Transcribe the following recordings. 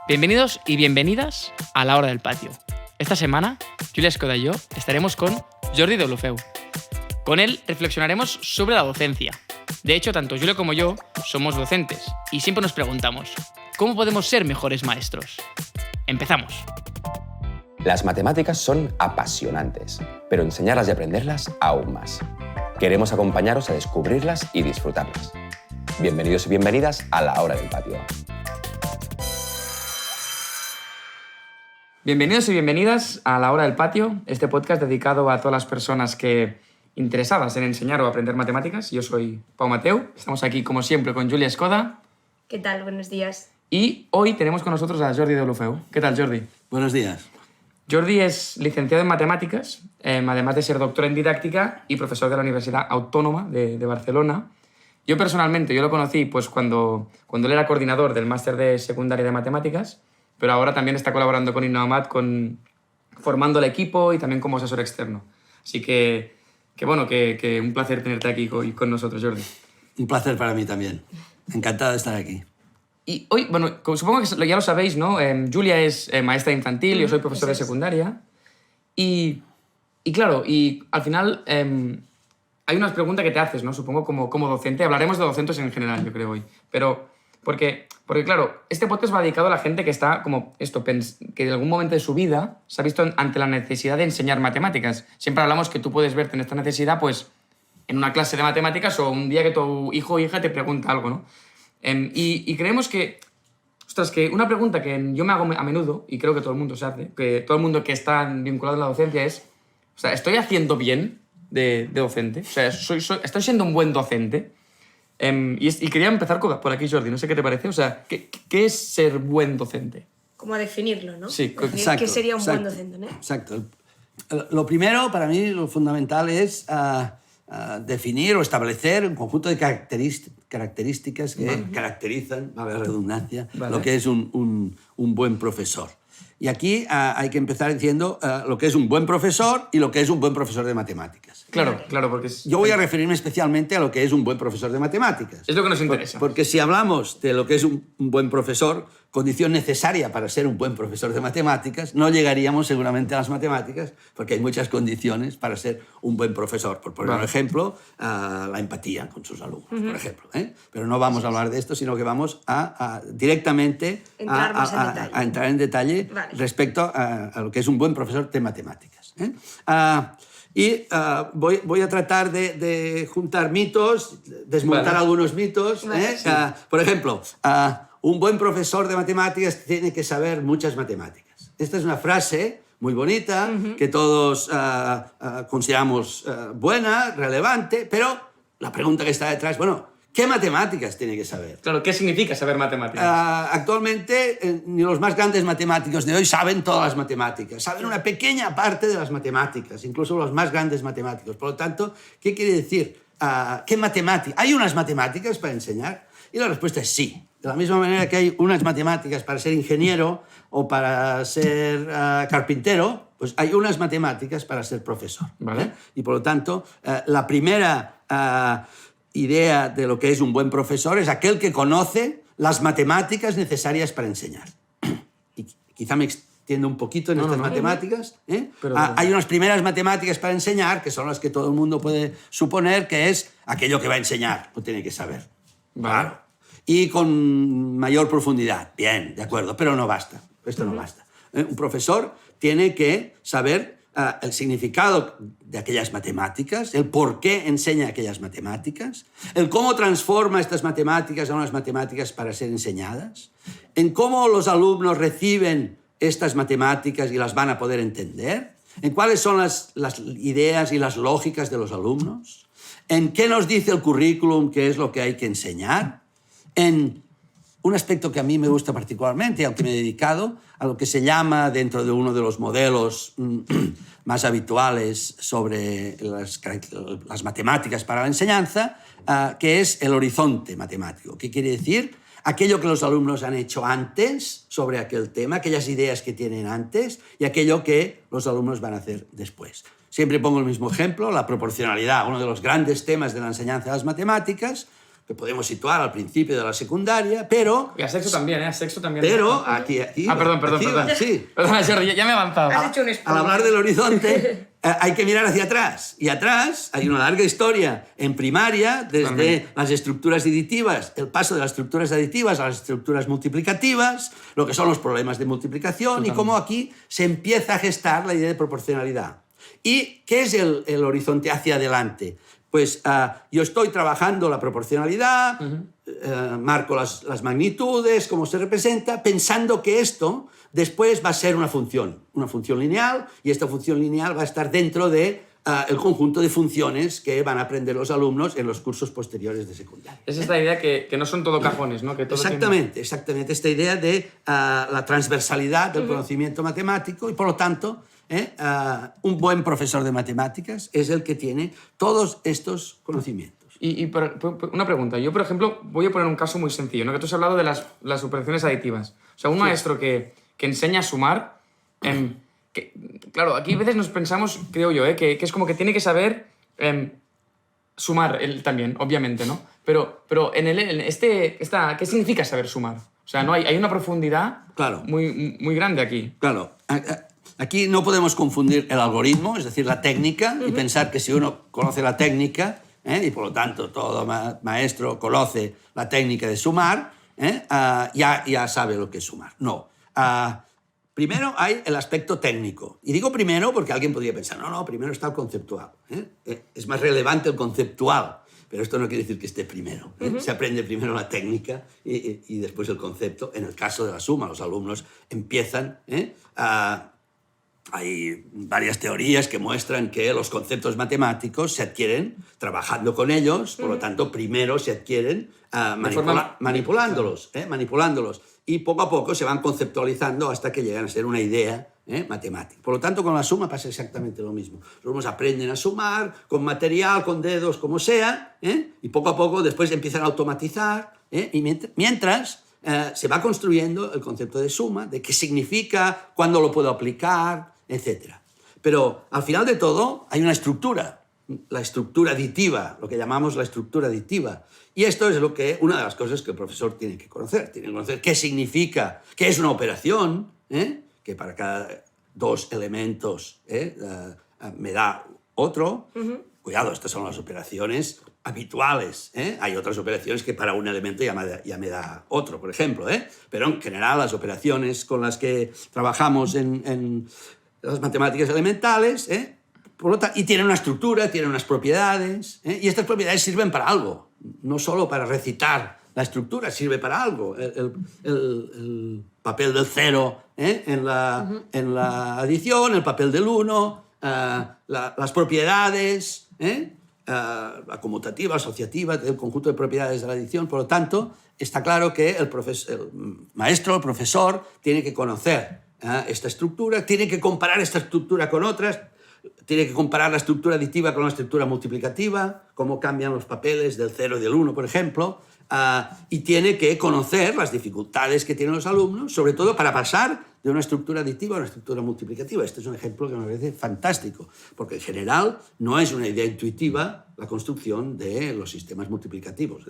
Bienvenidos y bienvenidas a La Hora del Patio. Esta semana, Julia Escoda y yo estaremos con Jordi Deulofeu. Con él reflexionaremos sobre la docencia. De hecho, tanto Julia como yo somos docentes y siempre nos preguntamos, ¿cómo podemos ser mejores maestros? Empezamos. Las matemáticas son apasionantes, pero enseñarlas y aprenderlas aún más. Queremos acompañaros a descubrirlas y disfrutarlas. Bienvenidos y bienvenidas a La Hora del Patio. Bienvenidos y bienvenidas a La Hora del Patio, este podcast dedicado a todas las personas interesadas en enseñar o aprender matemáticas. Yo soy Pau Mateu, estamos aquí como siempre con Julia Escoda. ¿Qué tal? Buenos días. Y hoy tenemos con nosotros a Jordi Deulofeu. ¿Qué tal, Jordi? Buenos días. Jordi es licenciado en matemáticas, además de ser doctor en didáctica y profesor de la Universidad Autónoma de Barcelona. Yo personalmente lo conocí pues, cuando él era coordinador del máster de secundaria de matemáticas, pero ahora también está colaborando con Innovamat, formando el equipo y también como asesor externo. Así que un placer tenerte aquí hoy con nosotros, Jordi. Un placer para mí también. Encantado de estar aquí. Y hoy, supongo que ya lo sabéis, ¿no? Julia es maestra infantil, yo soy profesor de secundaria. Y claro, al final hay unas preguntas que te haces, ¿no? Supongo como docente. Hablaremos de docentes en general, yo creo, hoy. Pero porque claro, este podcast va dedicado a la gente que está que en algún momento de su vida se ha visto ante la necesidad de enseñar matemáticas. Siempre hablamos que tú puedes verte en esta necesidad, pues, en una clase de matemáticas o un día que tu hijo o hija te pregunta algo, ¿no? Y creemos que una pregunta que yo me hago a menudo, y creo que todo el mundo se hace, que todo el mundo que está vinculado a la docencia es, ¿estoy haciendo bien de docente? O sea, ¿estoy siendo un buen docente? Y quería empezar por aquí, Jordi, no sé qué te parece. O sea, ¿qué es ser buen docente? Como definirlo, ¿no? Sí, exacto. ¿Qué sería un buen docente, ¿no? Exacto. Lo primero, para mí, lo fundamental es definir o establecer un conjunto de características que caracterizan, a la redundancia, lo que es un buen profesor. Y aquí hay que empezar diciendo lo que es un buen profesor y lo que es un buen profesor de matemáticas. Claro, porque Yo voy a referirme especialmente a lo que es un buen profesor de matemáticas. Es lo que nos interesa. Porque si hablamos de lo que es un buen profesor, condición necesaria para ser un buen profesor de matemáticas, no llegaríamos seguramente a las matemáticas, porque hay muchas condiciones para ser un buen profesor. Por poner un ejemplo, la empatía con sus alumnos, por ejemplo. Pero no vamos a hablar de esto, sino que vamos directamente a entrar en detalle respecto a lo que es un buen profesor de matemáticas. Voy a tratar de juntar mitos, desmontar algunos mitos. Por ejemplo, un buen profesor de matemáticas tiene que saber muchas matemáticas. Esta es una frase muy bonita, que todos consideramos buena, relevante, pero la pregunta que está detrás, ¿qué matemáticas tiene que saber? Claro, ¿qué significa saber matemáticas? Actualmente, ni los más grandes matemáticos de hoy saben todas las matemáticas. Saben una pequeña parte de las matemáticas, incluso los más grandes matemáticos. Por lo tanto, ¿qué quiere decir? ¿Qué matemáticas? ¿Hay unas matemáticas para enseñar? Y la respuesta es sí. De la misma manera que hay unas matemáticas para ser ingeniero o para ser carpintero, pues hay unas matemáticas para ser profesor. ¿Vale? Y por lo tanto, la primera idea de lo que es un buen profesor es aquel que conoce las matemáticas necesarias para enseñar. Y quizá me extiendo un poquito en estas matemáticas. Hay unas primeras matemáticas para enseñar, que son las que todo el mundo puede suponer que es aquello que va a enseñar, lo tiene que saber. Vale. Claro. Y con mayor profundidad. Bien, de acuerdo, pero no basta. Esto no basta. Un profesor tiene que saber el significado de aquellas matemáticas, el por qué enseña aquellas matemáticas, el cómo transforma estas matemáticas a unas matemáticas para ser enseñadas, en cómo los alumnos reciben estas matemáticas y las van a poder entender, en cuáles son las ideas y las lógicas de los alumnos, en qué nos dice el currículum, qué es lo que hay que enseñar, en un aspecto que a mí me gusta particularmente y al que me he dedicado, a lo que se llama, dentro de uno de los modelos más habituales sobre las matemáticas para la enseñanza, que es el horizonte matemático. ¿Qué quiere decir? Aquello que los alumnos han hecho antes sobre aquel tema, aquellas ideas que tienen antes y aquello que los alumnos van a hacer después. Siempre pongo el mismo ejemplo, la proporcionalidad, uno de los grandes temas de la enseñanza de las matemáticas. que podemos situar al principio de la secundaria, pero... Y a sexto también, ¿eh? A sexto también. Pero aquí... Perdón. Sí. Perdona, Jordi, ya me he avanzado. Has hecho un spoiler. Al hablar del horizonte, hay que mirar hacia atrás. Y atrás hay una larga historia en primaria, desde Totalmente. las estructuras aditivas, el paso de las estructuras aditivas a las estructuras multiplicativas, lo que son los problemas de multiplicación, Totalmente. y cómo aquí se empieza a gestar la idea de proporcionalidad. ¿Y qué es el horizonte hacia adelante? Pues yo estoy trabajando la proporcionalidad, marco las magnitudes, cómo se representa, pensando que esto después va a ser una función lineal, y esta función lineal va a estar dentro de el conjunto de funciones que van a aprender los alumnos en los cursos posteriores de secundaria. Es esta idea que no son todo cajones, ¿no? Que todo Exactamente. Esta idea de la transversalidad del conocimiento matemático, y por lo tanto, un buen profesor de matemáticas es el que tiene todos estos conocimientos. Una pregunta. Yo, por ejemplo, voy a poner un caso muy sencillo, ¿no? Que tú has hablado de las operaciones aditivas. O sea, un maestro que enseña a sumar... claro, aquí a veces nos pensamos, creo yo, que es como que tiene que saber sumar él también, obviamente, ¿no? Pero ¿qué significa saber sumar? O sea, ¿no? Hay una profundidad Claro. muy grande aquí. Claro. Aquí no podemos confundir el algoritmo, es decir, la técnica, y pensar que si uno conoce la técnica, y por lo tanto todo maestro conoce la técnica de sumar, ya sabe lo que es sumar. No. Primero hay el aspecto técnico. Y digo primero porque alguien podría pensar, no, primero está el conceptual. Es más relevante el conceptual, pero esto no quiere decir que esté primero. Se aprende primero la técnica y después el concepto. En el caso de la suma, los alumnos empiezan hay varias teorías que muestran que los conceptos matemáticos se adquieren trabajando con ellos, por lo tanto, primero se adquieren manipulándolos. Y poco a poco se van conceptualizando hasta que llegan a ser una idea matemática. Por lo tanto, con la suma pasa exactamente lo mismo. Los alumnos aprenden a sumar con material, con dedos, como sea, y poco a poco después empiezan a automatizar, y mientras se va construyendo el concepto de suma, de qué significa, cuándo lo puedo aplicar, etc. Pero al final de todo hay una estructura, la estructura aditiva, lo que llamamos la estructura aditiva. Y esto es una de las cosas que el profesor tiene que conocer. Tiene que conocer qué significa, qué es una operación, que para cada dos elementos me da otro. Cuidado, estas son las operaciones habituales. Hay otras operaciones que para un elemento ya me da otro, por ejemplo. Pero en general las operaciones con las que trabajamos en las matemáticas elementales, y tienen una estructura, tienen unas propiedades, y estas propiedades sirven para algo, no solo para recitar la estructura, sirve para algo. El papel del 0 en la adición, el papel del 1, las propiedades, la conmutativa, asociativa, el conjunto de propiedades de la adición. Por lo tanto, está claro que el maestro, el profesor, tiene que conocer esta estructura, tiene que comparar esta estructura con otras, tiene que comparar la estructura aditiva con la estructura multiplicativa, cómo cambian los papeles del 0 y del 1, por ejemplo, y tiene que conocer las dificultades que tienen los alumnos, sobre todo para pasar de una estructura aditiva a una estructura multiplicativa. Este es un ejemplo que me parece fantástico, porque en general no es una idea intuitiva la construcción de los sistemas multiplicativos.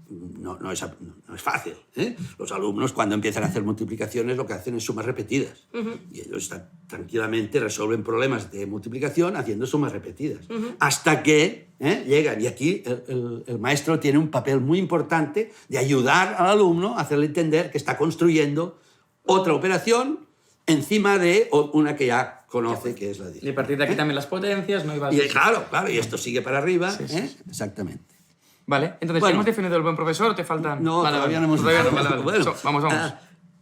No es fácil. Los alumnos, cuando empiezan a hacer multiplicaciones, lo que hacen es sumas repetidas. Y ellos tranquilamente resuelven problemas de multiplicación haciendo sumas repetidas. Hasta que llegan. Y aquí el maestro tiene un papel muy importante de ayudar al alumno a hacerle entender que está construyendo otra operación encima de una que ya conoce, que es la adición. Y a partir de aquí también las potencias, ¿no? Claro, y esto sigue para arriba. Sí. Exactamente. Vale, entonces, Bueno. ¿hemos definido el buen profesor o te faltan...? No, Vale, todavía vale. no hemos... Vale. Bueno, Vamos.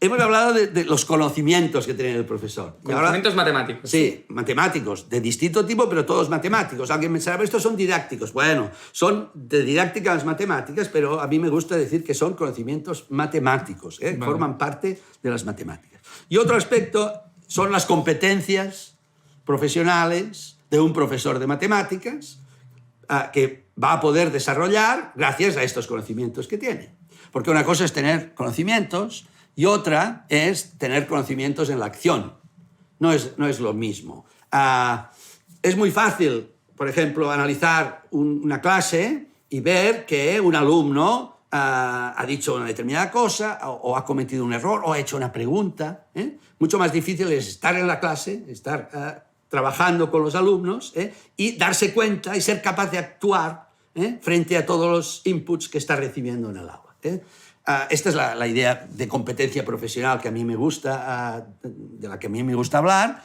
hemos hablado de los conocimientos que tiene el profesor. Y ahora- Conocimientos matemáticos. Sí, matemáticos, de distinto tipo, pero todos matemáticos. Alguien me dirá, estos son didácticos. Bueno, son de didáctica las matemáticas, pero a mí me gusta decir que son conocimientos matemáticos, Vale. forman parte de las matemáticas. Y otro aspecto son las competencias profesionales de un profesor de matemáticas, que va a poder desarrollar gracias a estos conocimientos que tiene. Porque una cosa es tener conocimientos y otra es tener conocimientos en la acción. No es lo mismo. Es muy fácil, por ejemplo, analizar una clase y ver que un alumno ha dicho una determinada cosa o ha cometido un error o ha hecho una pregunta. Mucho más difícil es estar en la clase, estar trabajando con los alumnos y darse cuenta y ser capaz de actuar frente a todos los inputs que está recibiendo en el aula. Esta es la idea de competencia profesional que a mí me gusta, de la que a mí me gusta hablar,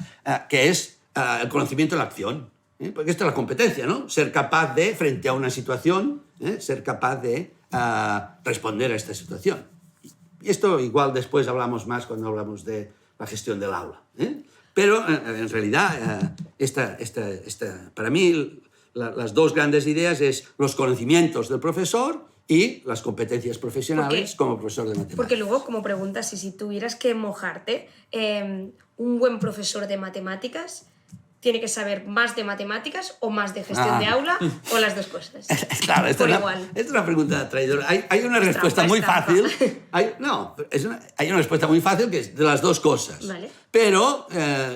que es el conocimiento de la acción. Porque esta es la competencia, ¿no? Ser capaz de, frente a una situación, ser capaz de responder a esta situación. Y esto igual después hablamos más cuando hablamos de la gestión del aula. Pero en realidad, para mí, las dos grandes ideas es los conocimientos del profesor y las competencias profesionales como profesor de matemáticas. Porque luego, como preguntas, si tuvieras que mojarte, un buen profesor de matemáticas tiene que saber más de matemáticas o más de gestión de aula o las dos cosas. Claro, esta es una pregunta traidora. Hay una respuesta muy fácil. Hay una respuesta muy fácil que es de las dos cosas. Vale. Pero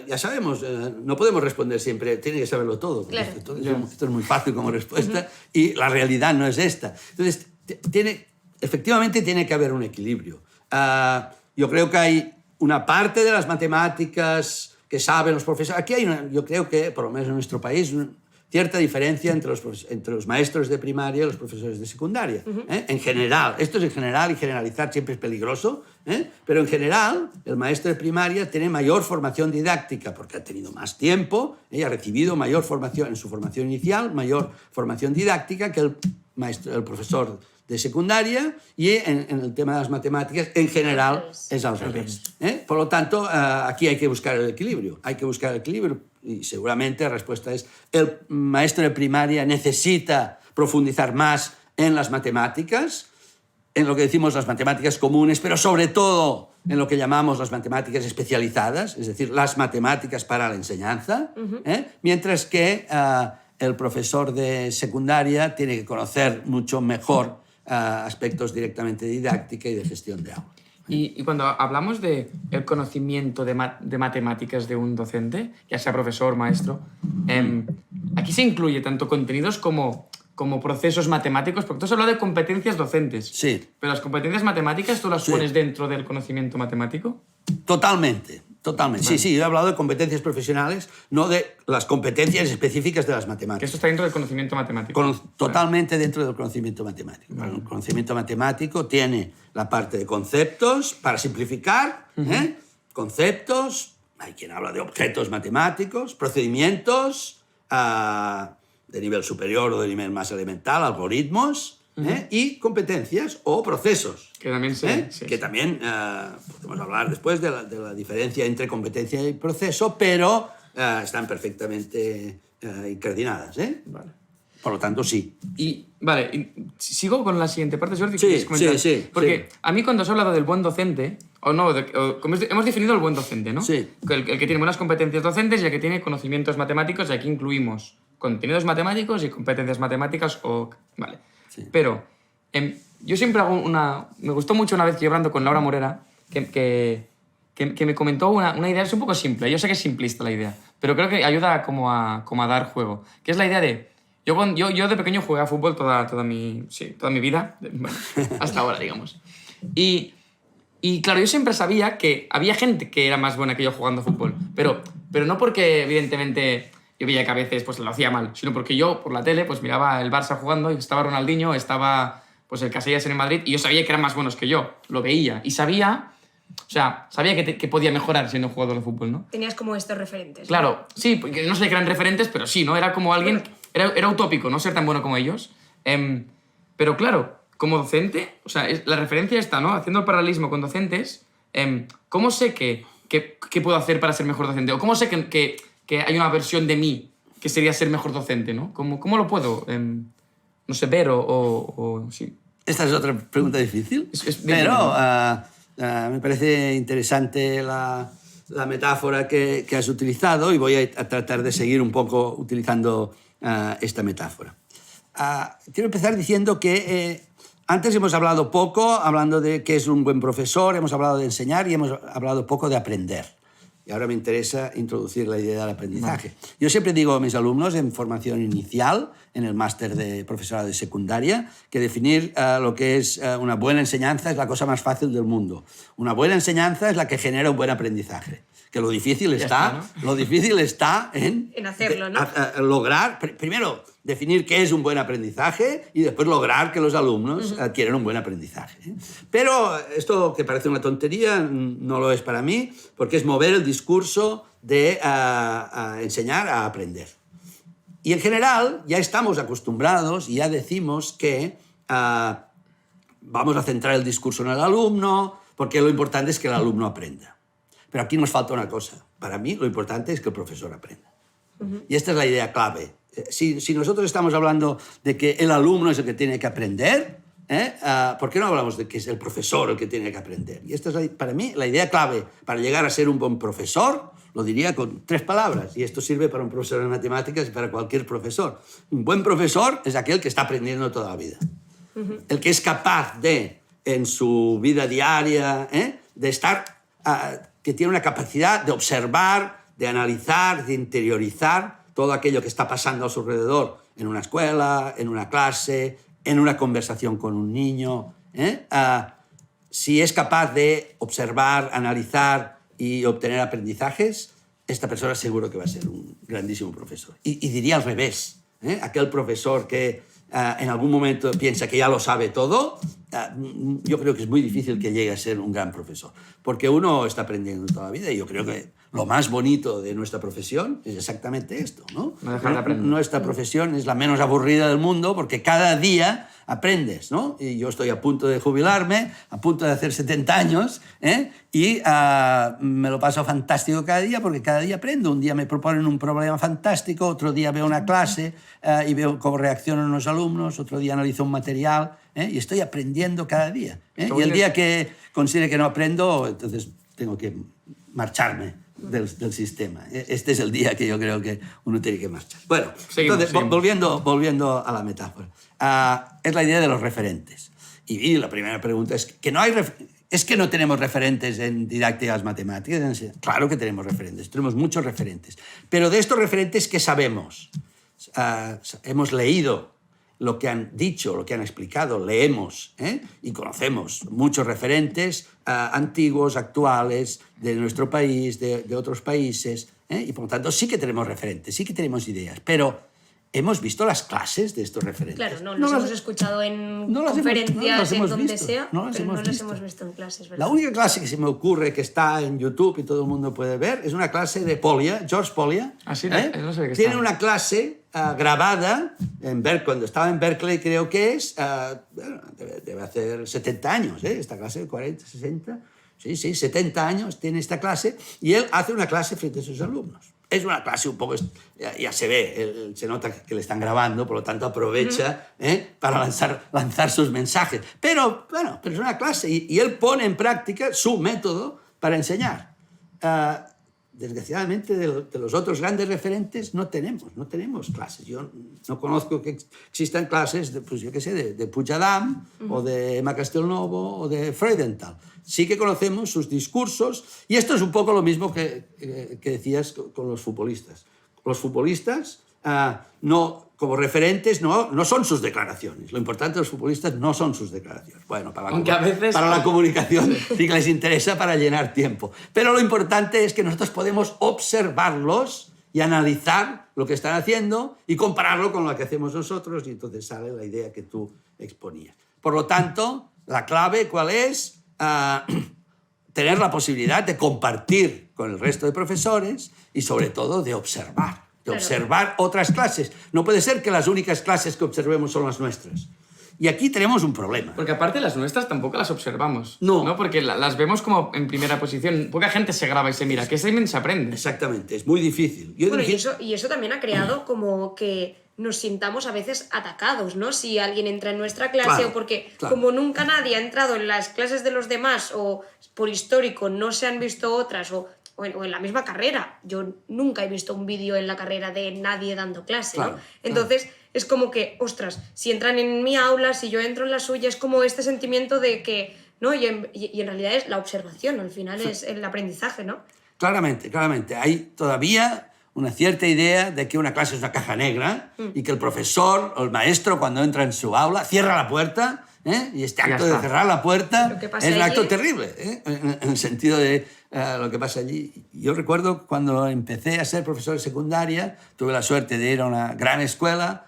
ya sabemos, no podemos responder siempre, tiene que saberlo todo. Claro. Esto es muy fácil como respuesta y la realidad no es esta. Entonces, efectivamente tiene que haber un equilibrio. Yo creo que hay una parte de las matemáticas que saben los profesores. Aquí yo creo que, por lo menos en nuestro país, cierta diferencia entre los maestros de primaria y los profesores de secundaria. En general, esto es en general y generalizar siempre es peligroso, pero en general el maestro de primaria tiene mayor formación didáctica porque ha tenido más tiempo y ha recibido mayor formación en su formación inicial, mayor formación didáctica que el profesor de secundaria, y en el tema de las matemáticas en general es al revés. Por lo tanto, aquí hay que buscar el equilibrio. Hay que buscar el equilibrio y seguramente la respuesta es el maestro de primaria necesita profundizar más en las matemáticas, en lo que decimos las matemáticas comunes, pero sobre todo en lo que llamamos las matemáticas especializadas, es decir, las matemáticas para la enseñanza, mientras que el profesor de secundaria tiene que conocer mucho mejor aspectos directamente de didáctica y de gestión de aula. Y cuando hablamos del conocimiento de matemáticas de un docente, ya sea profesor, maestro, aquí se incluye tanto contenidos como procesos matemáticos, porque tú has hablado de competencias docentes. Sí. Pero las competencias matemáticas, ¿tú las pones dentro del conocimiento matemático? Totalmente. Vale. Sí, yo he hablado de competencias profesionales, no de las competencias específicas de las matemáticas. Que esto está dentro del conocimiento matemático. Totalmente dentro del conocimiento matemático. Vale. El conocimiento matemático tiene la parte de conceptos, para simplificar, conceptos, hay quien habla de objetos matemáticos, procedimientos de nivel superior o de nivel más elemental, algoritmos, y competencias o procesos. Que también también podemos hablar después de la diferencia entre competencia y proceso, pero están perfectamente incardinadas. Vale. Por lo tanto, sí. Vale, sigo con la siguiente parte, Jordi. Sí. Porque a mí cuando has hablado del buen docente, hemos definido el buen docente, ¿no? Sí. El que tiene buenas competencias docentes y el que tiene conocimientos matemáticos, y aquí incluimos contenidos matemáticos y competencias matemáticas. Vale. Sí. Pero yo siempre hago me gustó mucho una vez que hablando con Laura Morera, que me comentó una idea, es un poco simple, yo sé que es simplista la idea, pero creo que ayuda como a dar juego, que es la idea de... Yo de pequeño jugué a fútbol toda mi vida, bueno, hasta ahora, digamos. Y claro, yo siempre sabía que había gente que era más buena que yo jugando a fútbol, pero no porque, evidentemente, yo veía que a veces pues, lo hacía mal, sino porque yo, por la tele, pues miraba el Barça jugando y estaba Ronaldinho, estaba pues, el Casillas en el Madrid, y yo sabía que eran más buenos que yo, lo veía. Y sabía que podía mejorar siendo jugador de fútbol, ¿no? Tenías como estos referentes, ¿no? Claro, sí, porque no sé que eran referentes, pero sí, ¿no? Era como alguien... Era utópico, ¿no? Ser tan bueno como ellos. Pero claro, como docente, o sea, la referencia está, ¿no? Haciendo el paralelismo con docentes, ¿cómo sé qué puedo hacer para ser mejor docente? ¿O cómo sé que hay una versión de mí que sería ser mejor docente, ¿no? ¿Cómo lo puedo, no sé, ver o sí? Esta es otra pregunta difícil, pero me parece interesante la metáfora que has utilizado y voy a tratar de seguir un poco utilizando esta metáfora. Quiero empezar diciendo que antes hemos hablado poco, hablando de qué es un buen profesor, hemos hablado de enseñar y hemos hablado poco de aprender. y ahora me interesa introducir la idea del aprendizaje. Yo siempre digo a mis alumnos en formación inicial, en el máster de profesorado de secundaria, que definir lo que es una buena enseñanza es la cosa más fácil del mundo. Una buena enseñanza es la que genera un buen aprendizaje. Que lo difícil está en hacerlo, ¿no? Lograr, primero, definir qué es un buen aprendizaje y después lograr que los alumnos adquieran un buen aprendizaje. Pero esto, que parece una tontería, no lo es para mí, porque es mover el discurso de enseñar a aprender. Y en general ya estamos acostumbrados y ya decimos que vamos a centrar el discurso en el alumno, porque lo importante es que el alumno aprenda. Pero aquí nos falta una cosa. Para mí lo importante es que el profesor aprenda. Y esta es la idea clave. Si nosotros estamos hablando de que el alumno es el que tiene que aprender, ¿por qué no hablamos de que es el profesor el que tiene que aprender? Y esta es, para mí, la idea clave para llegar a ser un buen profesor, lo diría con 3 palabras, y esto sirve para un profesor de matemáticas y para cualquier profesor. Un buen profesor es aquel que está aprendiendo toda la vida. El que es capaz de, en su vida diaria, de estar... que tiene una capacidad de observar, de analizar, de interiorizar todo aquello que está pasando a su alrededor en una escuela, en una clase, en una conversación con un niño. Si es capaz de observar, analizar y obtener aprendizajes, esta persona seguro que va a ser un grandísimo profesor. Y diría al revés. Aquel profesor que en algún momento piensa que ya lo sabe todo, yo creo que es muy difícil que llegue a ser un gran profesor, porque uno está aprendiendo toda la vida y yo creo que lo más bonito de nuestra profesión es exactamente esto, ¿no? No dejar de aprender. Nuestra profesión es la menos aburrida del mundo porque cada día aprendes, ¿no? Y yo estoy a punto de jubilarme, a punto de hacer 70 años, y me lo paso fantástico cada día porque cada día aprendo. Un día me proponen un problema fantástico, otro día veo una clase y veo cómo reaccionan los alumnos, otro día analizo un material, y estoy aprendiendo cada día. Y el día que considere que no aprendo, entonces tengo que marcharme del sistema. Este es el día que yo creo que uno tiene que marchar. Bueno, entonces, volviendo a la metáfora. Es la idea de los referentes. Y la primera pregunta es que no tenemos referentes en didácticas matemáticas. Claro que tenemos referentes, tenemos muchos referentes. Pero de estos referentes, ¿qué sabemos? Hemos leído lo que han dicho, lo que han explicado, leemos y conocemos muchos referentes antiguos, actuales, de nuestro país, de otros países, y por lo tanto sí que tenemos referentes, sí que tenemos ideas, pero ¿hemos visto las clases de estos referentes? Claro, no los hemos escuchado en conferencias, en donde sea, pero no los hemos visto en clases, ¿verdad? La única clase que se me ocurre que está en YouTube y todo el mundo puede ver es una clase de Polya, George Polya. Así no sé qué Tiene está. una clase grabada cuando estaba en Berkeley, creo que es, debe hacer 70 años, esta clase, 40, 60, sí, 70 años tiene esta clase, y él hace una clase frente a sus alumnos. Es una clase un poco, ya se ve, se nota que le están grabando, por lo tanto aprovecha para lanzar sus mensajes. Pero es una clase y él pone en práctica su método para enseñar. Desgraciadamente, de los otros grandes referentes no tenemos clases. Yo no conozco que existan clases de Puigdemont o de Emma Castelnuovo o de Freudenthal. Sí que conocemos sus discursos, y esto es un poco lo mismo que decías con los futbolistas. Los futbolistas, como referentes, no son sus declaraciones. Lo importante de los futbolistas no son sus declaraciones. Bueno, para la comunicación sí que les interesa para llenar tiempo. Pero lo importante es que nosotros podemos observarlos y analizar lo que están haciendo y compararlo con lo que hacemos nosotros, y entonces sale la idea que tú exponías. Por lo tanto, la clave, ¿cuál es? Tener la posibilidad de compartir con el resto de profesores y, sobre todo, de observar. Observar otras clases. No puede ser que las únicas clases que observemos son las nuestras. Y aquí tenemos un problema. Porque aparte las nuestras tampoco las observamos. No. Porque las vemos como en primera posición. Poca gente se graba y se mira. Que se aprende. Exactamente, es muy difícil. Y eso también ha creado como que nos sintamos a veces atacados, ¿no? Si alguien entra en nuestra clase, o porque como nunca nadie ha entrado en las clases de los demás, o por histórico no se han visto otras, o en la misma carrera. Yo nunca he visto un vídeo en la carrera de nadie dando clase, ¿no? Entonces es como que, ostras, si entran en mi aula, si yo entro en la suya, es como este sentimiento de que, ¿no? Y en realidad es la observación, al final es el aprendizaje, ¿no? Claramente, claramente. Hay todavía una cierta idea de que una clase es una caja negra y que el profesor o el maestro, cuando entra en su aula, cierra la puerta, y este acto de cerrar la puerta es un acto terrible, en el sentido de lo que pasa allí. Yo recuerdo cuando empecé a ser profesor de secundaria, tuve la suerte de ir a una gran escuela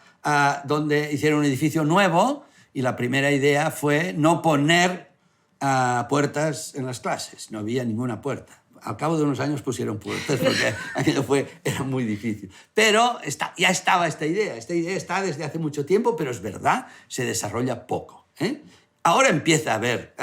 donde hicieron un edificio nuevo y la primera idea fue no poner puertas en las clases, no había ninguna puerta. Al cabo de unos años pusieron puertas porque aquello era muy difícil. Pero ya estaba esta idea está desde hace mucho tiempo, pero es verdad, se desarrolla poco. Ahora empieza a haber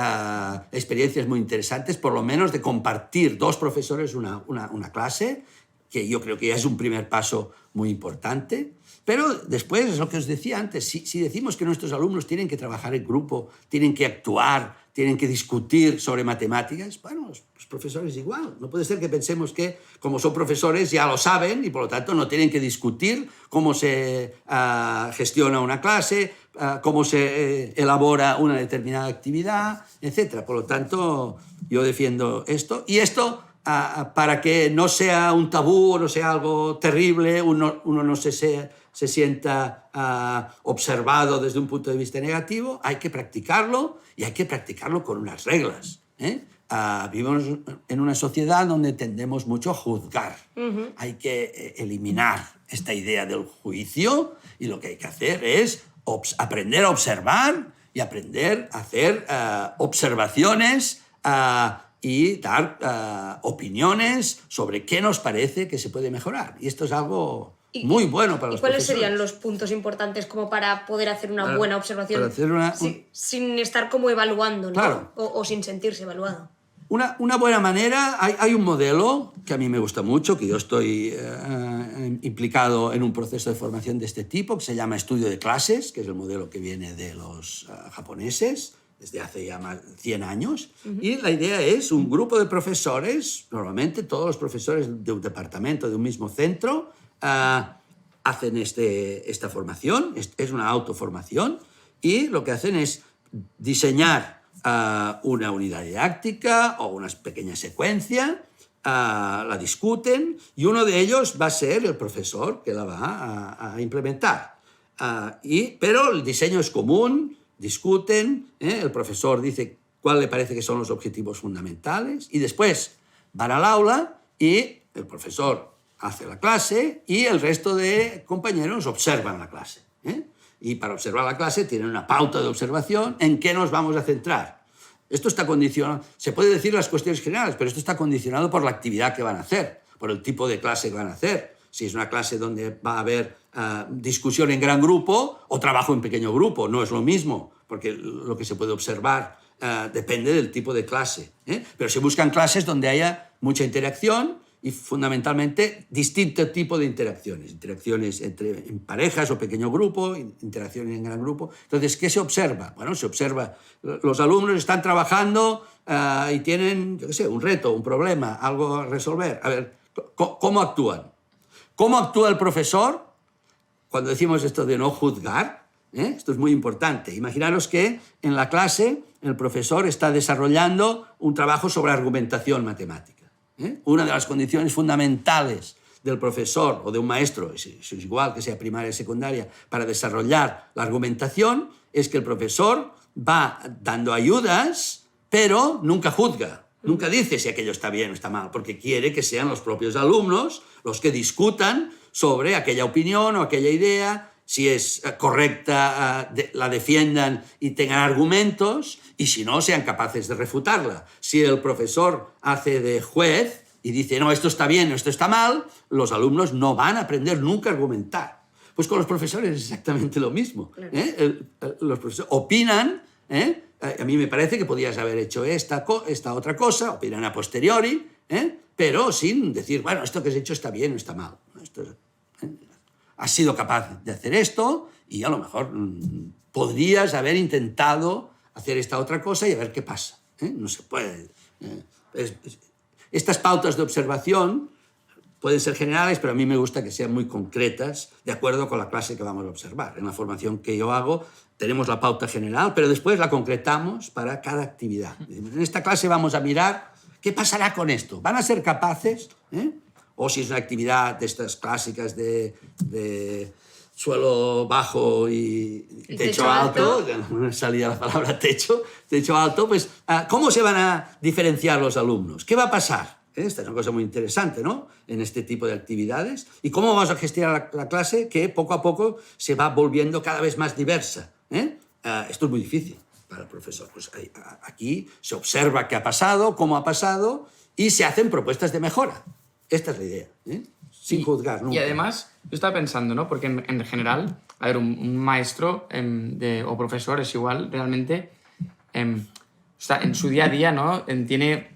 experiencias muy interesantes, por lo menos de compartir dos profesores una clase, que yo creo que ya es un primer paso muy importante. Pero después, es lo que os decía antes, si decimos que nuestros alumnos tienen que trabajar en grupo, tienen que actuar, tienen que discutir sobre matemáticas, bueno, los profesores igual. No puede ser que pensemos que, como son profesores, ya lo saben y por lo tanto no tienen que discutir cómo se gestiona una clase, cómo se elabora una determinada actividad, etc. Por lo tanto, yo defiendo esto. Y esto, para que no sea un tabú, no sea algo terrible, uno no se sienta observado desde un punto de vista negativo, hay que practicarlo y hay que practicarlo con unas reglas. Vivimos en una sociedad donde tendemos mucho a juzgar. Hay que eliminar esta idea del juicio y lo que hay que hacer es aprender a observar y aprender a hacer observaciones y dar opiniones sobre qué nos parece que se puede mejorar. Y esto es algo muy bueno para los profesores. ¿Y cuáles serían los puntos importantes como para poder hacer una buena observación sin estar como evaluando, ¿no? Claro. O sin sentirse evaluado? Una buena manera, hay un modelo que a mí me gusta mucho, que yo estoy implicado en un proceso de formación de este tipo, que se llama estudio de clases, que es el modelo que viene de los japoneses, desde hace ya más de 100 años. Y la idea es un grupo de profesores, normalmente todos los profesores de un departamento, de un mismo centro, hacen esta formación, es una autoformación, y lo que hacen es diseñar una unidad didáctica o una pequeña secuencia, la discuten y uno de ellos va a ser el profesor que la va a implementar. Pero el diseño es común, discuten, el profesor dice cuál le parece que son los objetivos fundamentales y después van al aula y el profesor hace la clase y el resto de compañeros observan la clase. Y para observar la clase tienen una pauta de observación en qué nos vamos a centrar. Esto está condicionado, se puede decir las cuestiones generales, pero esto está condicionado por la actividad que van a hacer, por el tipo de clase que van a hacer. Si es una clase donde va a haber discusión en gran grupo o trabajo en pequeño grupo, no es lo mismo, porque lo que se puede observar depende del tipo de clase. Pero se buscan clases donde haya mucha interacción y fundamentalmente distinto tipo de interacciones. Interacciones en parejas o pequeño grupo, interacciones en gran grupo. Entonces, ¿qué se observa? Bueno, se observa, los alumnos están trabajando y tienen, yo qué sé, un reto, un problema, algo a resolver. A ver, ¿cómo actúan? ¿Cómo actúa el profesor? Cuando decimos esto de no juzgar, esto es muy importante. Imaginaros que en la clase el profesor está desarrollando un trabajo sobre argumentación matemática. Una de las condiciones fundamentales del profesor o de un maestro, es igual que sea primaria o secundaria, para desarrollar la argumentación, es que el profesor va dando ayudas, pero nunca juzga. Nunca dice si aquello está bien o está mal, porque quiere que sean los propios alumnos los que discutan sobre aquella opinión o aquella idea, si es correcta, la defiendan y tengan argumentos, y si no, sean capaces de refutarla. Si el profesor hace de juez y dice, no, esto está bien, esto está mal, los alumnos no van a aprender nunca a argumentar. Pues con los profesores es exactamente lo mismo. Claro. Los profesores opinan, a mí me parece que podías haber hecho esta otra cosa, opinan a posteriori, pero sin decir, bueno, esto que has hecho está bien o está mal. Has sido capaz de hacer esto y a lo mejor podrías haber intentado hacer esta otra cosa y a ver qué pasa. No se puede. Estas pautas de observación pueden ser generales, pero a mí me gusta que sean muy concretas, de acuerdo con la clase que vamos a observar. En la formación que yo hago tenemos la pauta general, pero después la concretamos para cada actividad. En esta clase vamos a mirar ¿Qué pasará con esto? ¿Van a ser capaces? O si es una actividad de estas clásicas de suelo bajo y techo alto, no me salía la palabra techo alto, pues ¿cómo se van a diferenciar los alumnos? ¿Qué va a pasar? Esta es una cosa muy interesante, ¿no? En este tipo de actividades. ¿Y cómo vamos a gestionar la clase que poco a poco se va volviendo cada vez más diversa? Esto es muy difícil para el profesor. Pues aquí se observa qué ha pasado, cómo ha pasado y se hacen propuestas de mejora. Esta es la idea, sin juzgar nunca. Y además, yo estaba pensando, ¿no? Porque en general, a ver, un maestro o profesor es igual, realmente, o sea, en su día a día, ¿no? Tiene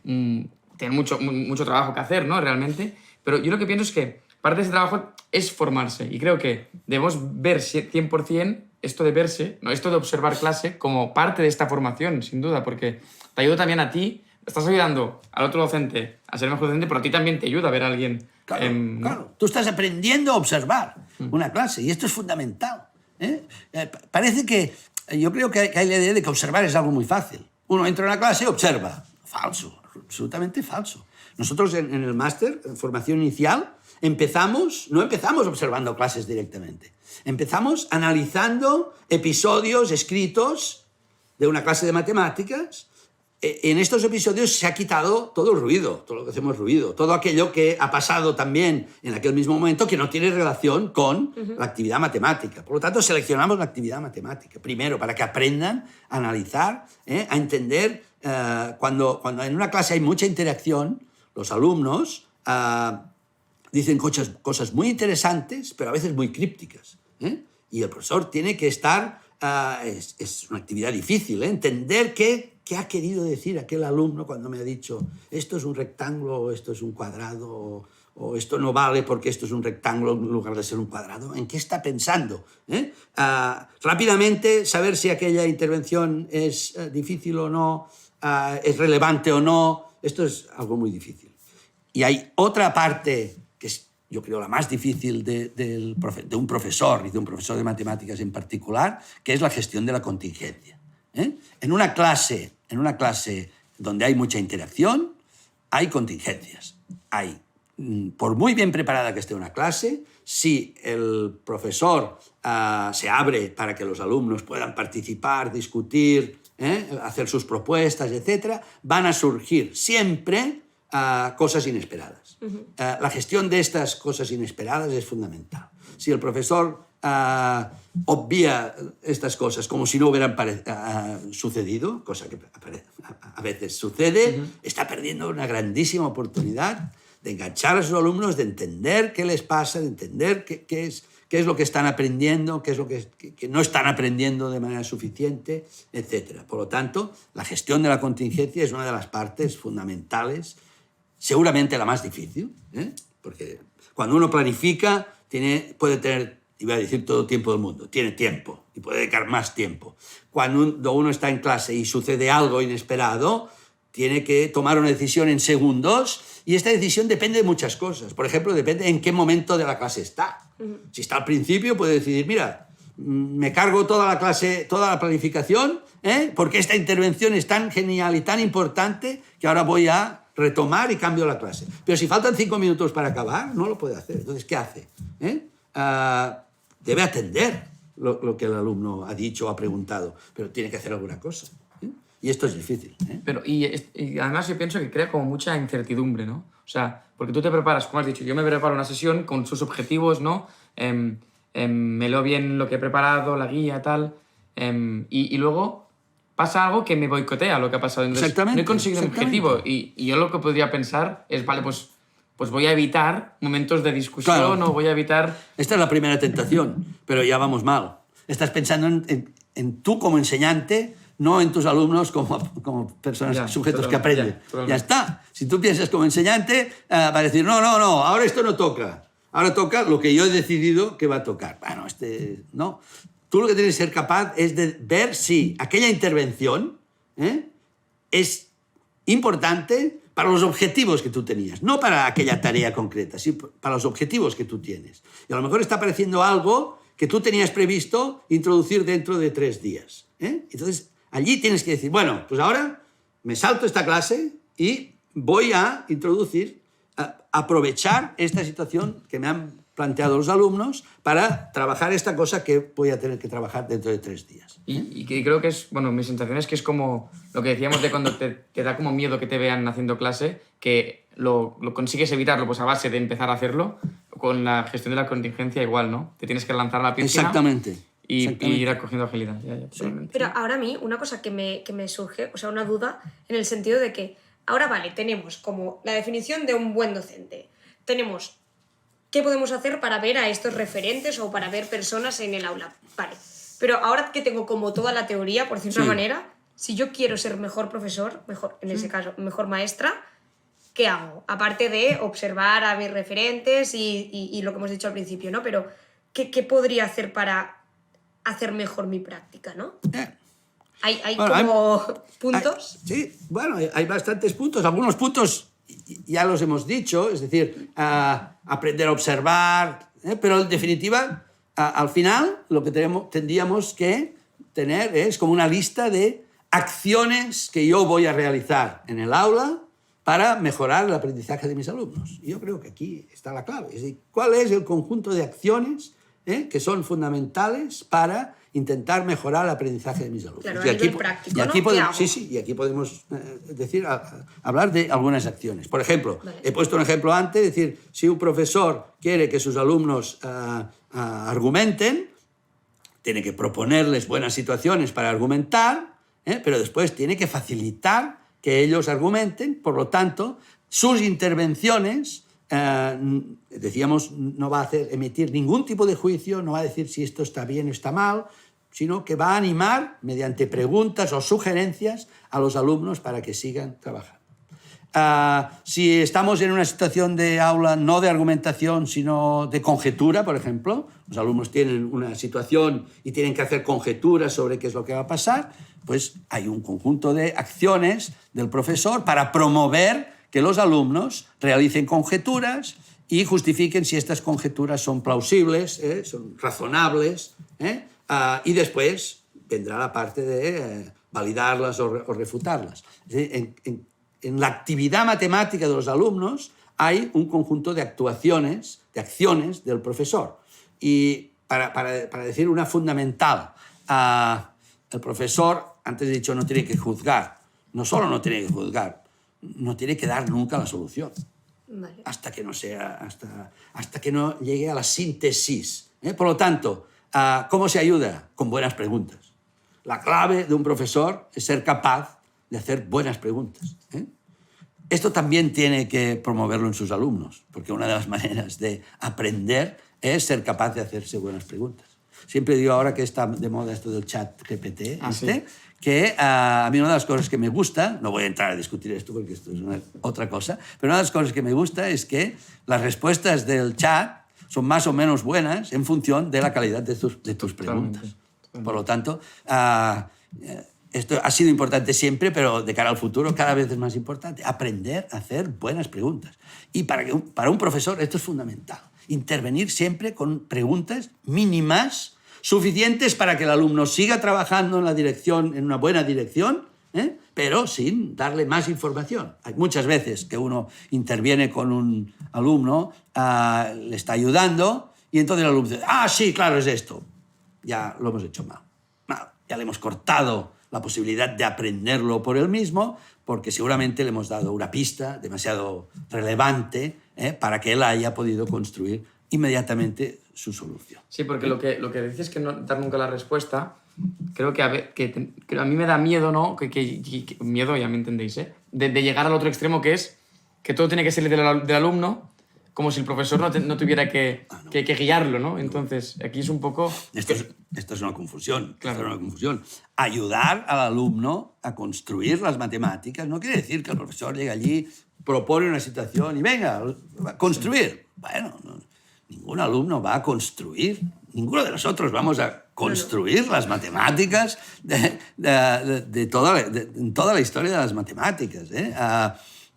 mucho trabajo que hacer, ¿no? Realmente. Pero yo lo que pienso es que parte de ese trabajo es formarse. Y creo que debemos ver 100% esto de verse, ¿no? Esto de observar clase como parte de esta formación, sin duda, porque te ayuda también a ti. Estás ayudando al otro docente a ser mejor docente, pero a ti también te ayuda a ver a alguien. Claro, claro. Tú estás aprendiendo a observar una clase y esto es fundamental. Parece que yo creo que hay la idea de que observar es algo muy fácil. Uno entra en una clase y observa. Falso, absolutamente falso. Nosotros en el máster, en formación inicial, no empezamos observando clases directamente. Empezamos analizando episodios escritos de una clase de matemáticas. En estos episodios se ha quitado todo el ruido, todo lo que hacemos ruido, todo aquello que ha pasado también en aquel mismo momento que no tiene relación con la actividad matemática. Por lo tanto, seleccionamos la actividad matemática, primero, para que aprendan a analizar, a entender. Cuando en una clase hay mucha interacción, los alumnos dicen cosas muy interesantes, pero a veces muy crípticas. Y el profesor tiene que estar... es una actividad difícil, entender qué ha querido decir aquel alumno cuando me ha dicho esto es un rectángulo o esto es un cuadrado o esto no vale porque esto es un rectángulo en lugar de ser un cuadrado. ¿En qué está pensando? Rápidamente saber si aquella intervención es difícil o no, es relevante o no. Esto es algo muy difícil. Y hay otra parte que es, yo creo, la más difícil de un profesor y de un profesor de matemáticas en particular, que es la gestión de la contingencia. En una clase donde hay mucha interacción, hay contingencias. Por muy bien preparada que esté una clase, si el profesor se abre para que los alumnos puedan participar, discutir, hacer sus propuestas, etc., van a surgir siempre cosas inesperadas. La gestión de estas cosas inesperadas es fundamental. Si el profesor obvia estas cosas como si no hubieran sucedido, cosa que a veces sucede, está perdiendo una grandísima oportunidad de enganchar a sus alumnos, de entender qué les pasa, de entender qué es lo que están aprendiendo, qué es lo que no están aprendiendo de manera suficiente, etc. Por lo tanto, la gestión de la contingencia es una de las partes fundamentales, seguramente la más difícil, porque cuando uno planifica puede tener, iba a decir todo el tiempo del mundo, tiene tiempo y puede dedicar más tiempo. Cuando uno está en clase y sucede algo inesperado, tiene que tomar una decisión en segundos y esta decisión depende de muchas cosas. Por ejemplo, depende en qué momento de la clase está. Si está al principio, puede decidir, mira, me cargo toda la clase, toda la planificación, porque esta intervención es tan genial y tan importante que ahora voy a retomar y cambio la clase. Pero si faltan 5 minutos para acabar, no lo puede hacer. Entonces, ¿qué hace? Debe atender lo que el alumno ha dicho o ha preguntado, pero tiene que hacer alguna cosa. Y esto es difícil. Pero, y además yo pienso que crea como mucha incertidumbre, ¿no? O sea, porque tú te preparas, como has dicho, yo me preparo una sesión con sus objetivos, ¿no? Me leo bien lo que he preparado, la guía, tal, y luego pasa algo que me boicotea lo que ha pasado. Entonces, exactamente. No he conseguido un objetivo. Y yo lo que podría pensar es, vale, pues voy a evitar momentos de discusión, claro, o voy a evitar... Esta es la primera tentación, pero ya vamos mal. Estás pensando en tú como enseñante, no en tus alumnos como personas, sujetos que aprenden. Ya está. Si tú piensas como enseñante, va a decir, no, ahora esto no toca. Ahora toca lo que yo he decidido que va a tocar. Bueno, no. Tú lo que tienes que ser capaz es de ver si aquella intervención es importante para los objetivos que tú tenías, no para aquella tarea concreta, sino para los objetivos que tú tienes. Y a lo mejor está apareciendo algo que tú tenías previsto introducir dentro de 3 días. Entonces, allí tienes que decir, bueno, pues ahora me salto esta clase y voy a introducir, aprovechar esta situación que me han planteado los alumnos para trabajar esta cosa que voy a tener que trabajar dentro de 3 días. Y creo que es, bueno, mi sensación es que es como lo que decíamos de cuando te da como miedo que te vean haciendo clase, que lo consigues evitarlo pues a base de empezar a hacerlo. Con la gestión de la contingencia igual, ¿no? Te tienes que lanzar a la piscina. Exactamente. Y Exactamente. ir cogiendo agilidad. Ya, totalmente. Pero ahora a mí, una cosa que me surge, o sea, una duda, en el sentido de que ahora, vale, tenemos como la definición de un buen docente. Tenemos qué podemos hacer para ver a estos referentes o para ver personas en el aula. Vale. Pero ahora que tengo como toda la teoría, por decirlo de una manera, si yo quiero ser mejor profesor, mejor, en ese caso, mejor maestra, ¿qué hago? Aparte de observar a mis referentes y lo que hemos dicho al principio, ¿no? Pero, ¿qué podría hacer para hacer mejor mi práctica, ¿no? ¿Hay como puntos? Sí, bueno, hay bastantes puntos. Algunos puntos ya los hemos dicho, es decir, aprender a observar, pero en definitiva, al final, lo que tendríamos que tener es como una lista de acciones que yo voy a realizar en el aula para mejorar el aprendizaje de mis alumnos. Y yo creo que aquí está la clave. Es decir, ¿cuál es el conjunto de acciones que son fundamentales para intentar mejorar el aprendizaje de mis alumnos? Claro, a nivel práctico, ¿no? Y aquí podemos hablar de algunas acciones. Por ejemplo, he puesto un ejemplo antes, es decir, si un profesor quiere que sus alumnos argumenten, tiene que proponerles buenas situaciones para argumentar, pero después tiene que facilitar que ellos argumenten. Por lo tanto, sus intervenciones, decíamos, no va a emitir ningún tipo de juicio, no va a decir si esto está bien o está mal, sino que va a animar mediante preguntas o sugerencias a los alumnos para que sigan trabajando. Si estamos en una situación de aula no de argumentación, sino de conjetura, por ejemplo, los alumnos tienen una situación y tienen que hacer conjeturas sobre qué es lo que va a pasar, pues hay un conjunto de acciones del profesor para promover que los alumnos realicen conjeturas y justifiquen si estas conjeturas son plausibles, son razonables, y después vendrá la parte de validarlas o refutarlas. Es decir, en la actividad matemática de los alumnos hay un conjunto de actuaciones, de acciones del profesor. Y para decir una fundamental, el profesor, antes he dicho, no tiene que juzgar. No solo no tiene que juzgar, no tiene que dar nunca la solución. Vale. Hasta que no llegue a la síntesis. Por lo tanto, ¿cómo se ayuda? Con buenas preguntas. La clave de un profesor es ser capaz de hacer buenas preguntas. Esto también tiene que promoverlo en sus alumnos, porque una de las maneras de aprender es ser capaz de hacerse buenas preguntas. Siempre digo, ahora que está de moda esto del chat GPT, sí. que a mí una de las cosas que me gusta, no voy a entrar a discutir esto porque esto es otra cosa, pero una de las cosas que me gusta es que las respuestas del chat son más o menos buenas en función de la calidad de tus preguntas. Por lo tanto, esto ha sido importante siempre, pero de cara al futuro cada vez es más importante. Aprender a hacer buenas preguntas. Y para un profesor esto es fundamental. Intervenir siempre con preguntas mínimas, suficientes para que el alumno siga trabajando en una buena dirección, pero sin darle más información. Hay muchas veces que uno interviene con un alumno, le está ayudando, y entonces el alumno dice, sí, claro, es esto. Ya lo hemos hecho mal. Ya le hemos cortado la posibilidad de aprenderlo por él mismo, porque seguramente le hemos dado una pista demasiado relevante para que él haya podido construir inmediatamente su solución. Sí, porque lo que dices que no dar nunca la respuesta, creo que a mí me da miedo, ¿no? Miedo, ya me entendéis, de llegar al otro extremo, que es que todo tiene que salir del alumno, como si el profesor no tuviera que guiarlo, ¿no? Entonces, aquí es un poco... Esto es una confusión. Claro. Esto es una confusión. Ayudar al alumno a construir las matemáticas no quiere decir que el profesor llegue allí, propone una situación y venga, a construir. Bueno, ningún alumno va a construir, ninguno de nosotros vamos a construir las matemáticas en toda la historia de las matemáticas.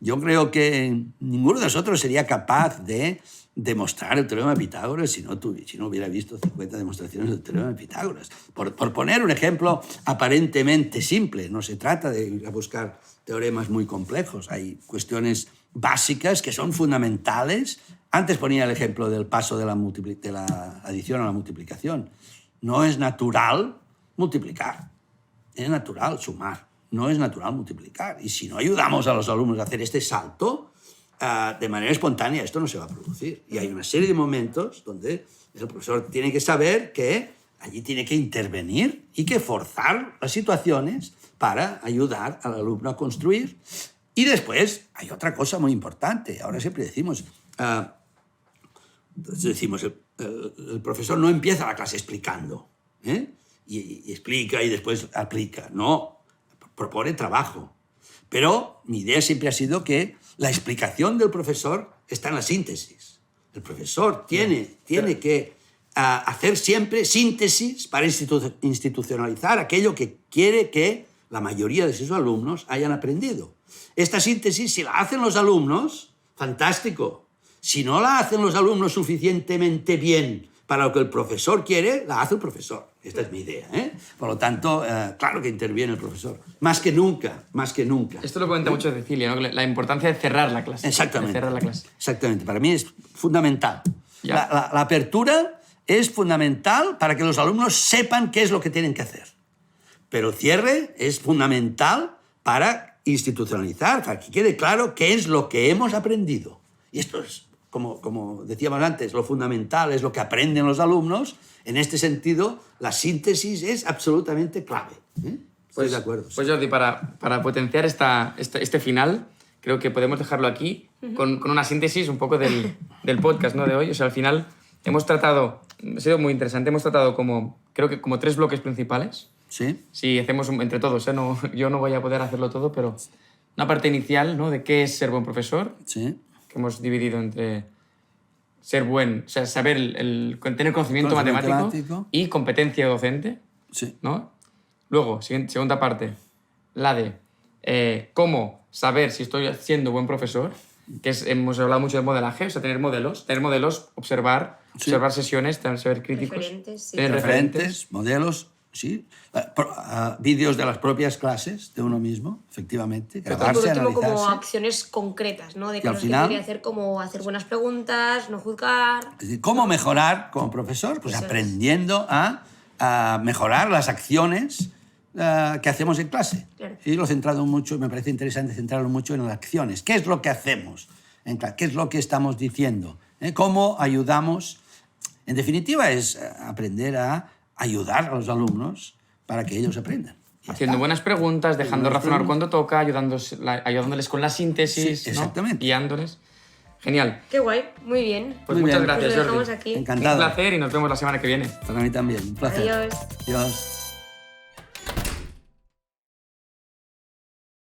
Yo creo que ninguno de nosotros sería capaz de demostrar el teorema de Pitágoras si no hubiera visto 50 demostraciones del teorema de Pitágoras. Por poner un ejemplo aparentemente simple, no se trata de ir a buscar teoremas muy complejos, hay cuestiones básicas que son fundamentales. Antes ponía el ejemplo del paso de la adición a la multiplicación. No es natural multiplicar, es natural sumar, no es natural multiplicar. Y si no ayudamos a los alumnos a hacer este salto, de manera espontánea esto no se va a producir. Y hay una serie de momentos donde el profesor tiene que saber que allí tiene que intervenir y que forzar las situaciones para ayudar al alumno a construir. Y después hay otra cosa muy importante. Ahora siempre decimos, el profesor no empieza la clase explicando, y explica y después aplica. No, propone trabajo. Pero mi idea siempre ha sido que la explicación del profesor está en la síntesis. El profesor tiene que hacer siempre síntesis para institucionalizar aquello que quiere que la mayoría de sus alumnos hayan aprendido. Esta síntesis, si la hacen los alumnos, fantástico. Si no la hacen los alumnos suficientemente bien para lo que el profesor quiere, la hace el profesor. Esta es mi idea, ¿eh? Por lo tanto, claro que interviene el profesor. Más que nunca, más que nunca. Esto lo comenta mucho Cecilia, ¿no? La importancia de cerrar la clase. Exactamente. De cerrar la clase. Exactamente. Para mí es fundamental. Ya. La apertura es fundamental para que los alumnos sepan qué es lo que tienen que hacer. Pero el cierre es fundamental para institucionalizar, para que quede claro qué es lo que hemos aprendido. Y esto es, como decíamos antes, lo fundamental es lo que aprenden los alumnos. En este sentido, la síntesis es absolutamente clave. Estoy de acuerdo. Pues Jordi, para potenciar este final, creo que podemos dejarlo aquí con una síntesis un poco del podcast, ¿no?, de hoy. O sea, al final hemos tratado, ha sido muy interesante, hemos tratado creo que como 3 bloques principales. Sí. Si hacemos entre todos, no, yo no voy a poder hacerlo todo, pero una parte inicial, ¿no?, de qué es ser buen profesor, Sí. que hemos dividido entre ser buen, o sea, saber tener conocimiento matemático y competencia docente, Sí. ¿no? Luego, segunda parte, la de cómo saber si estoy siendo buen profesor, que hemos hablado mucho de modelaje, o sea, tener modelos, observar sesiones, ser críticos, Referentes, sí. tener Referentes, modelos, sí. Vídeos de las propias clases de uno mismo, efectivamente. Y por Grabarse, último, como analizarse. acciones concretas, ¿no? De Y al cosas final- que debería hacer, como hacer buenas preguntas, no juzgar. Es decir, ¿cómo mejorar como profesor? Pues Eso es. aprendiendo a mejorar las acciones que hacemos en clase. Claro. Y lo he centrado mucho, me parece interesante centrarlo mucho en las acciones. ¿Qué es lo que hacemos en clase? ¿Qué es lo que estamos diciendo? ¿Cómo ayudamos? En definitiva, es aprender a ayudar a los alumnos para que ellos aprendan. Ya haciendo está. buenas preguntas, dejando Buenas razonar preguntas. cuando toca, ayudándoles con la síntesis, Sí, ¿no? exactamente. Guiándoles. Genial. Qué guay, muy bien. Pues Muy muchas bien. gracias, Pues lo dejamos Jordi. aquí. Un Encantado. placer y nos vemos la semana que viene. Para mí también. Un placer. Adiós. Adiós.